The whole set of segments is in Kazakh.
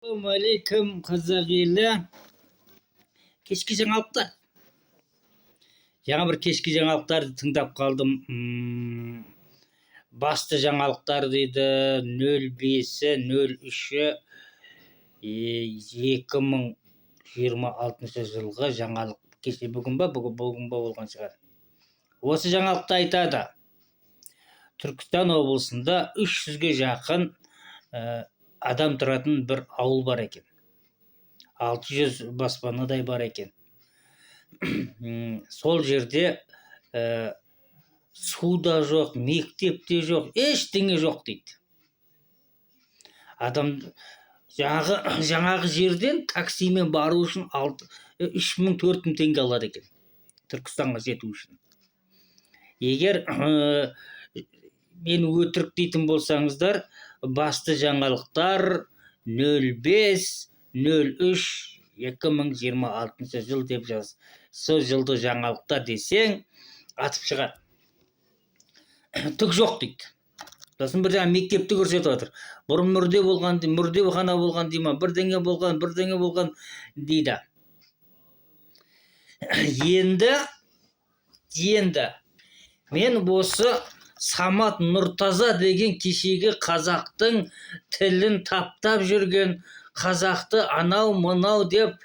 Ассалаумағалейкум қазақ елі. Кешкі жаңалықтар. Жаңа бір кешкі жаңалықтарды тыңдап қалдым. Басты жаңалықтар дейді 05-і 03-і 2026 жылғы жаңалық. Кеше бүгін ба болған шығар. Осы жаңалықты айтады. Түркістан облысында 300-ге жақын адам тұратын бір ауыл бар екен. 600 баспанадай бар екен. Сол жерде су да жоқ, мектеп те жоқ, ештеңе жоқ дейді. Адам жаңағы жерден таксимен бару үшін 3000-4000 теңге алады екен. Түркістанға жету үшін. Егер мен өтірік дейтін болсаңыздар, басты жаңалықтар 05-03-2026 жыл деп жаз. Сол жылды жаңалықтар десең, атып шығады. Түк жоқ дейді. Сосын бір жаңа мектепті көрсетіп отыр. Бұрын мүрде ғана болған дейма, бірдеңе болған дейді. Енді мен осы Самат Нұртаза деген кешегі қазақтың тілін таптап жүрген, қазақты анау-мынау деп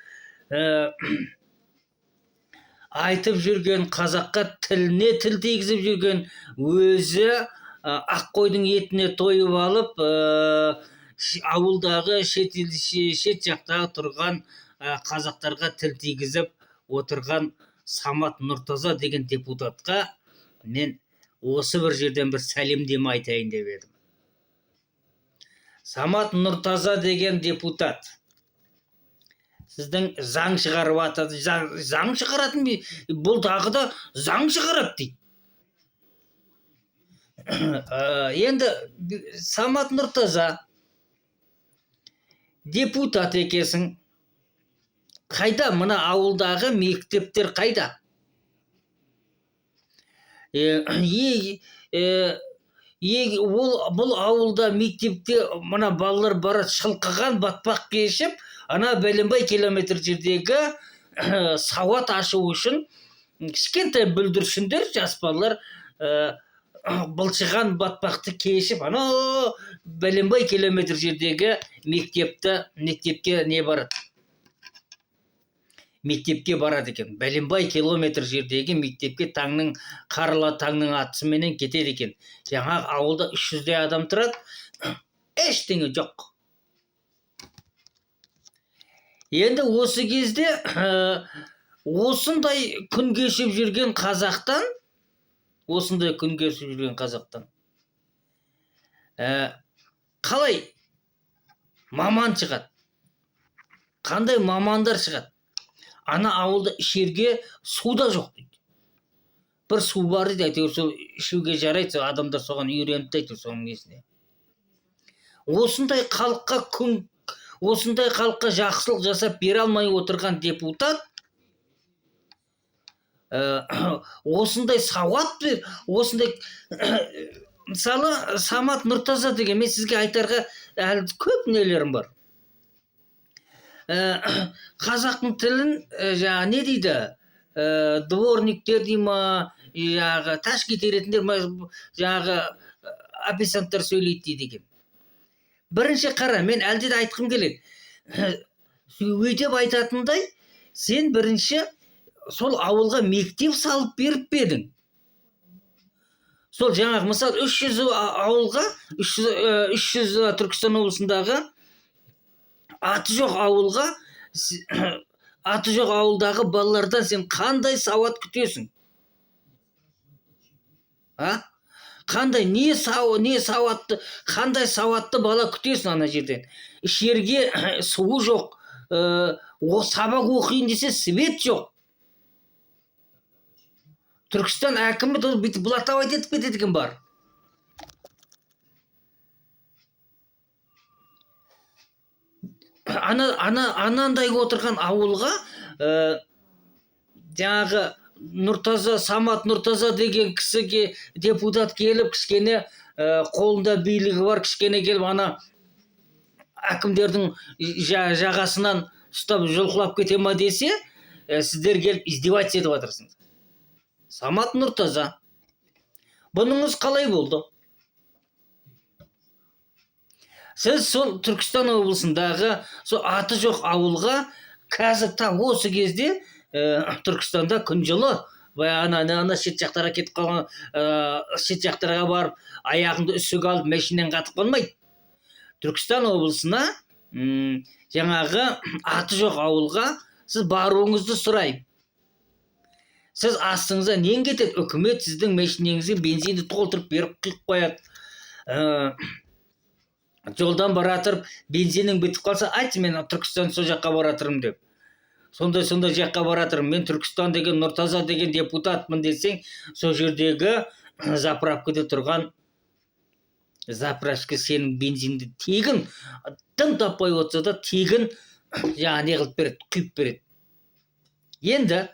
айтып жүрген, қазаққа тіліне тіл тигізіп жүрген, өзі ақ қойдың етіне тойып алып, ауылдағы шет жақтағы тұрған қазақтарға тіл тигізіп отырған Самат Нұртаза деген депутатқа мен осы бір жерден бір сәлемдеме айтайын деп едім. Самат Нұртаза деген депутат сіздің заң шығарып атады. Заң шығаратын, бұл тағы да заң шығарады дейді. Енді Самат Нұртаза депутат екесің. Қайда мына ауылдағы мектептер қайда? Бұл ауылда мектепте мына балалар барады, шылқыған батпақ кешіп, ана бәленбай километр жердегі сауат ашу үшін кішкентай бүлдіршіндер, жас балалар былшыған батпақты кешіп, ана бәленбай километр жердегі мектепке не барады? Мектепке барады екен. Бәленбай километр жердегі мектепке қарла таңның атысыменен кетеді екен. Жаңағы ауылда 300-дей адам тұрады, ештеңе жоқ. Енді осы кезде осындай күн кешіп жүрген қазақтан, қалай маман шығады? Қандай мамандар шығады? Ана ауылда ішерге су да жоқ дейді. Бір су бар дейді, әйтеуір сол ішуге жарайды, адамдар соған үйреніп дейді, соның несіне. Осындай халыққа жақсылық жасап бере алмай отырған депутат, осындай сауат бер, осындай мысалы Самат Нұртаза деген, мен сізге айтарға әлі көп нелерім бар. Қазақтың тілін не дейді, дворниктер дейма, таш кетеретіндер, официанттар сөйлейді дейді екен. Бірінші қара, мен әлде де айтқым келеді. Өйтіп айтатындай, сен бірінші сол ауылға мектеп салып беріп бедің. Сол жаңағы, мысал, 300 ауылға, 300 Түркістан облысындағы аты жоқ ауылдағы балалардан сен қандай сауат күтесің? Қандай, не сауатты, қандай сауатты бала күтесің ана жерден? Ішерге суы жоқ, сабақ оқиын десе свет жоқ. Түркістан әкімі бұлатау айтып кетеді екен бар. Анандай отырған ауылға жаңағы Самат Нұртаза деген кісіге депутат келіп, кішкене қолында билігі бар, кішкене келіп әкімдердің жағасынан ұстап жұлқылап кете ма десе, сіздер келіп издеваться етіп жатырсыңыз. Самат Нұртаза, бұныңыз қалай болды? Сіз сол Түркістан облысындағы сол аты жоқ ауылға қазір там осы кезде Түркістанда күн жылы, ана шет жақтарға кетіп қалған, шет жақтарға барып, аяғыңды үсік алып, машинадан қатып қалмайды. Түркістан облысына жаңағы аты жоқ ауылға сіз баруыңызды сұрайын. Сіз астыңызда нең кетеді? Үкімет сіздің машинеңізге бензинді толтырып беріп қиып қояды. Жолдан баратырып, бензинің бітіп қалса, айтшы, мен Түркістан сол жаққа баратырмын деп. Сондай жаққа баратырмын. Мен Түркістан деген Нұртаза деген депутатмын десең, сол жердегі заправкада тұрған заправка сенің бензинді тегін, тым таппай отса да тегін жаңа не қылып береді, құйып береді. Енді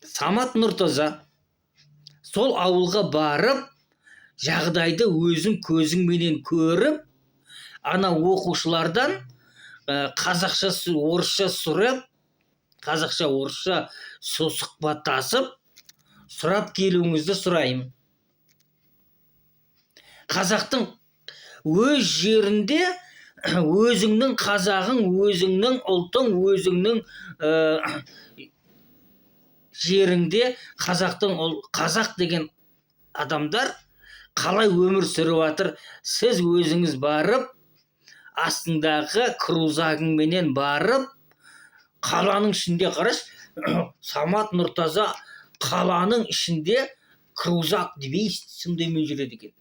Самат Нұртаза сол ауылға барып, жағдайды өзің көзіңменен көріп, ана оқушылардан қазақша, орысша сұрап, қазақша, орысша сұхбаттасып, сұрап келуіңізді сұраймын. Қазақтың өз жерінде өзіңнің қазағың, өзіңнің ұлтың, өзіңнің жеріңде қазақ деген адамдар қалай өмір сүріп жатыр, сіз өзіңіз барып, астындағы крузагыңменен барып, қаланың ішінде қараш, Самат Нұртаза қаланың ішінде крузак 200 сымдаймен жүреді екен.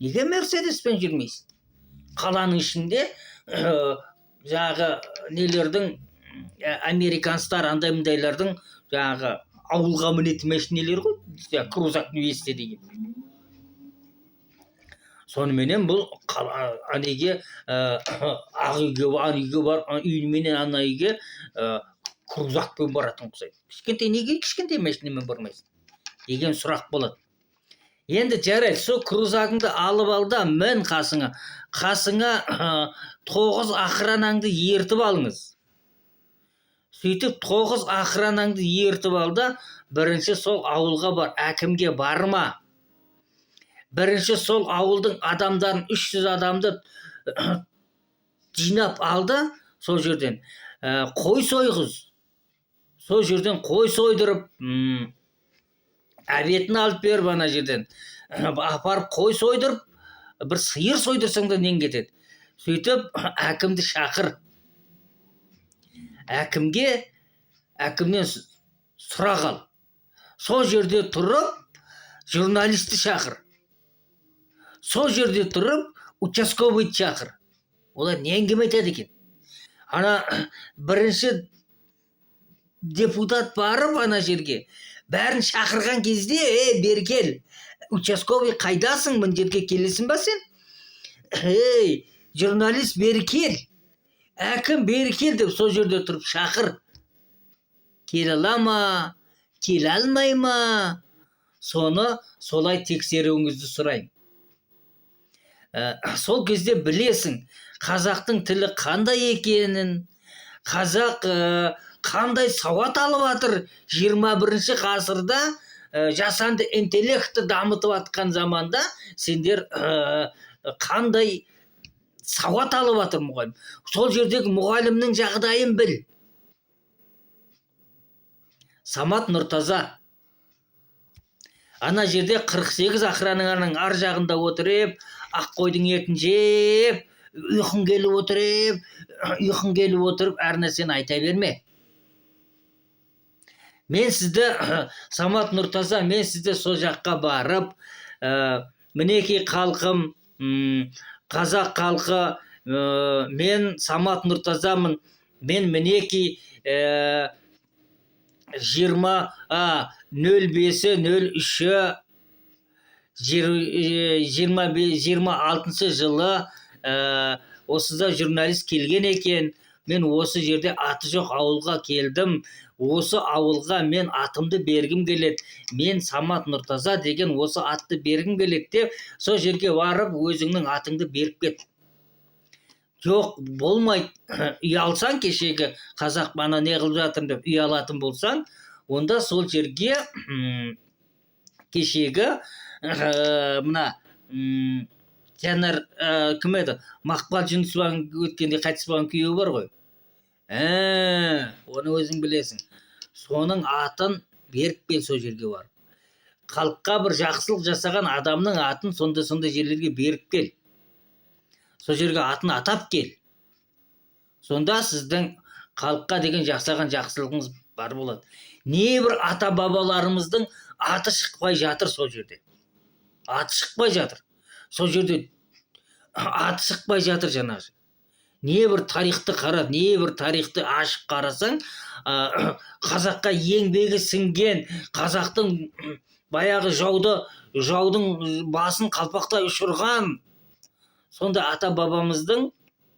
Неге Мерседеспен жүрмейсің? Қаланың ішінде жағы нелердің, американстар андай-мұндайлардың жағы ауылға мінетін машинелер ғой, крузак 200 деген. Соныменен бұл анеге ақ үйге бар, үйменен ана үйге крузакпен баратын құсайды. Неге кішкентай машинамен бармайсың деген сұрақ болады. Енді жарайды, сол крузагыңды алып ал да мін қасыңа. Қасыңа 9 охранаңды ертіп алыңыз. Сөйтіп 9 охранаңды ертіп ал да, бірінші сол ауылға бар, әкімге барма. Бірінші сол ауылдың адамдарын, 300 адамды жинап алды, сол жерден қой сойғыз. Сол жерден қой сойдырып, әбетін алып беріп ана жерден. Апарып қой сойдырып, бір сиыр сойдырсаң да нең кетеді. Сөйтіп, әкімді шақыр. Әкімнен сұрақ ал. Сол жерде тұрып, журналисті шақыр. Сол жерде тұрып, участковыйды шақыр. Олар не әңгіме айтады екен? Ана бірінші депутат барып ана жерге, бәрін шақырған кезде, бері кел, участковый қайдасың, мын жерге келесің ба сен? Журналист бері кел, әкім бері кел деп сол жерде тұрып шақыр. Келе ала ма, келе алмай ма? Соны солай тексеруіңізді сұрайын. Сол кезде білесің, қазақтың тілі қандай екенін, қазақ қандай сауат алып жатыр 21 ғасырда, жасанды интеллекті дамытып атқан заманда сендер қандай сауат алып жатыр мұғалім. Сол жердегі мұғалімнің жағдайын біл. Самат Нұртаза ана жерде 48 охрананың ар жағында отырып, ақ қойдың етін жеп, ұйқың келіп отырып, әр нәрсені айта берме. Мен сізді, Самат Нұртаза, мен сізді сол жаққа барып, мінекей халқым, қазақ халқы, мен Самат Нұртазамын, мен мінекей 20.05.03 жылы осыда журналист келген екен. Мен осы жерде аты жоқ ауылға келдім. Осы ауылға мен атымды бергім келеді. Мен Самат Нұртаза деген осы атты бергім келеді деп, сол жерге барып өзіңнің атыңды беріп кет. жоқ болмайды. Ұялсаң, кешегі қазақ бана не қылып жатырмын деп ұялатын болсаң, онда сол жерге кешегі мына жанар кім еді, Мақпал Жүнісованың өткенде қайтыс болған күйеуі бар ғой, оны өзің білесің, соның атын беріп кел сол жерге бар. Халыққа бір жақсылық жасаған адамның атын сондай жерлерге беріп кел, сол жерге атын атап кел. Сонда сіздің халыққа деген жасаған жақсылығыңыз бар болады. Небір ата бабаларымыздың аты шықпай жатыр сол жерде. Аты шықпай жатыр. Сол жерде аты шықпай жатыр жаңағы. Небір тарихты қарап, небір тарихты ашып қарасаң, қазаққа еңбегі сіңген, қазақтың баяғы жаудың басын қалпақтай ұшырған, сонда ата бабамыздың,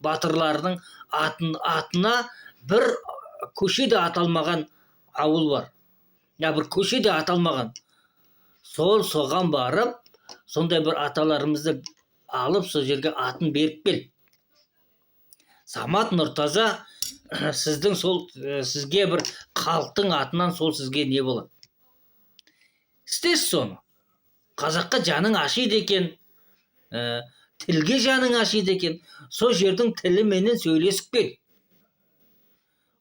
батырлардың атына бір көше де аталмаған ауыл бар. Бір көше де аталмаған. Соған барып, сондай бір аталарымызды алып, сол жерге атын беріп кел. Самат Нұртаза, сізге бір халықтың атынан сол сізге не болады? Істес соны. Қазаққа жаның ашиды екен, тілге жаның ашиды екен, сол жердің тіліменен сөйлесіп кел.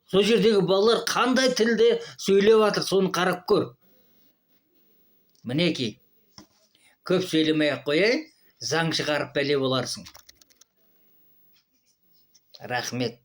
Сол жердегі балалар қандай тілде сөйлеп жатыр, соны қарап көр. Мінекей, көп сөйлемей-ақ қояйын, заң шығарып бәле боларсың. Рахмет.